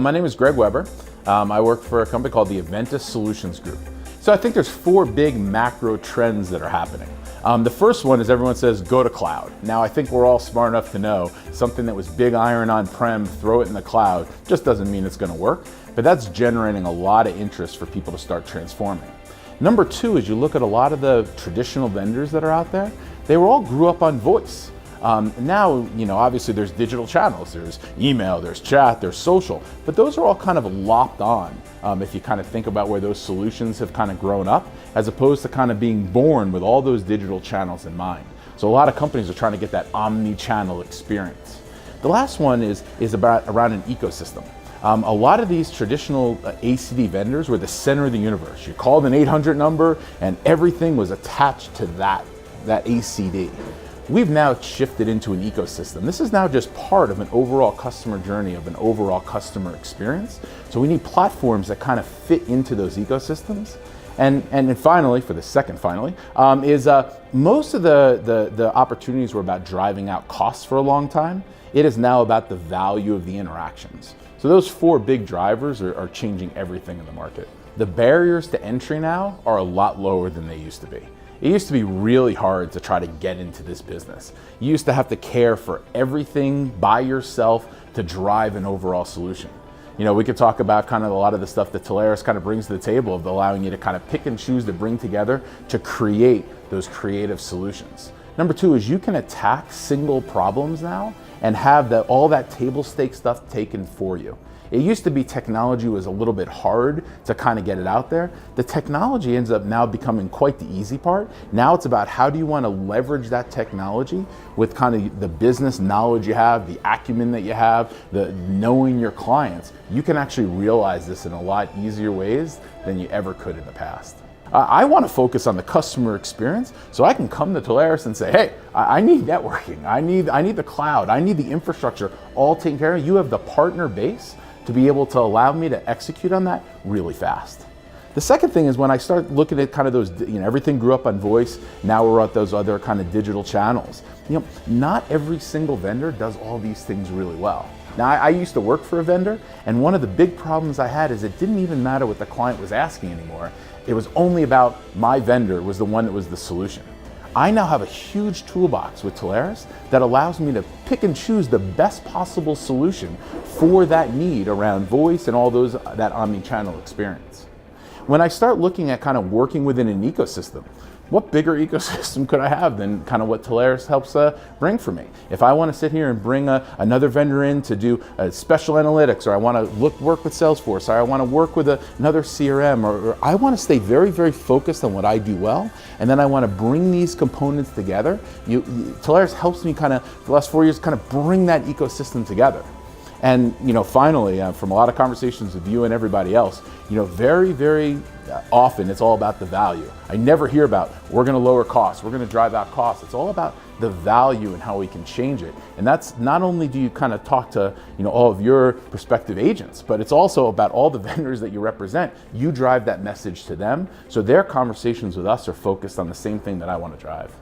My name is Greg Weber. I work for a company called the Aventus Solutions Group. So I think there's four big macro trends that are happening. The first one is everyone says go to cloud. Now I think we're all smart enough to know something that was big iron on-prem, throw it in the cloud, just doesn't mean it's going to work, but that's generating a lot of interest for people to start transforming. Number two is you look at a lot of the traditional vendors that are out there, they all grew up on voice. Now, obviously there's digital channels, there's email, there's chat, there's social, but those are all kind of lopped on if you kind of think about where those solutions have kind of grown up, as opposed to kind of being born with all those digital channels in mind. So a lot of companies are trying to get that omni-channel experience. The last one is around an ecosystem. A lot of these traditional ACD vendors were the center of the universe. You called an 800 number and everything was attached to that ACD. We've now shifted into an ecosystem. This is now just part of an overall customer journey, of an overall customer experience. So we need platforms that kind of fit into those ecosystems. And then finally, for the second finally, is most of the opportunities were about driving out costs for a long time. It is now about the value of the interactions. So those four big drivers are changing everything in the market. The barriers to entry now are a lot lower than they used to be. It used to be really hard to try to get into this business. You used to have to care for everything by yourself to drive an overall solution. We could talk about kind of a lot of the stuff that Telarus kind of brings to the table, of allowing you to kind of pick and choose to bring together to create those creative solutions. Number two is you can attack single problems now and have all that table stake stuff taken for you. It used to be technology was a little bit hard to kind of get it out there. The technology ends up now becoming quite the easy part. Now it's about how do you want to leverage that technology with kind of the business knowledge you have, the acumen that you have, the knowing your clients. You can actually realize this in a lot easier ways than you ever could in the past. I want to focus on the customer experience, so I can come to Telarus and say, hey, I need networking, I need the cloud, I need the infrastructure all taken care of. You have the partner base to be able to allow me to execute on that really fast. The second thing is when I start looking at kind of those, everything grew up on voice, now we're at those other kind of digital channels. Not every single vendor does all these things really well. Now, I used to work for a vendor, and one of the big problems I had is it didn't even matter what the client was asking anymore. It was only about my vendor was the one that was the solution. I now have a huge toolbox with Telarus that allows me to pick and choose the best possible solution for that need around voice and all that omni-channel experience. When I start looking at kind of working within an ecosystem, what bigger ecosystem could I have than kind of what Telarus helps bring for me? If I want to sit here and bring another vendor in to do special analytics, or I want to work with Salesforce, or I want to work with another CRM, or I want to stay very, very focused on what I do well, and then I want to bring these components together. Telarus helps me kind of, for the last 4 years, kind of bring that ecosystem together. And finally, from a lot of conversations with you and everybody else, very, very often it's all about the value. I never hear about we're going to lower costs, we're going to drive out costs. It's all about the value and how we can change it. And that's not only do you kind of talk to all of your prospective agents, but it's also about all the vendors that you represent. You drive that message to them, so their conversations with us are focused on the same thing that I want to drive.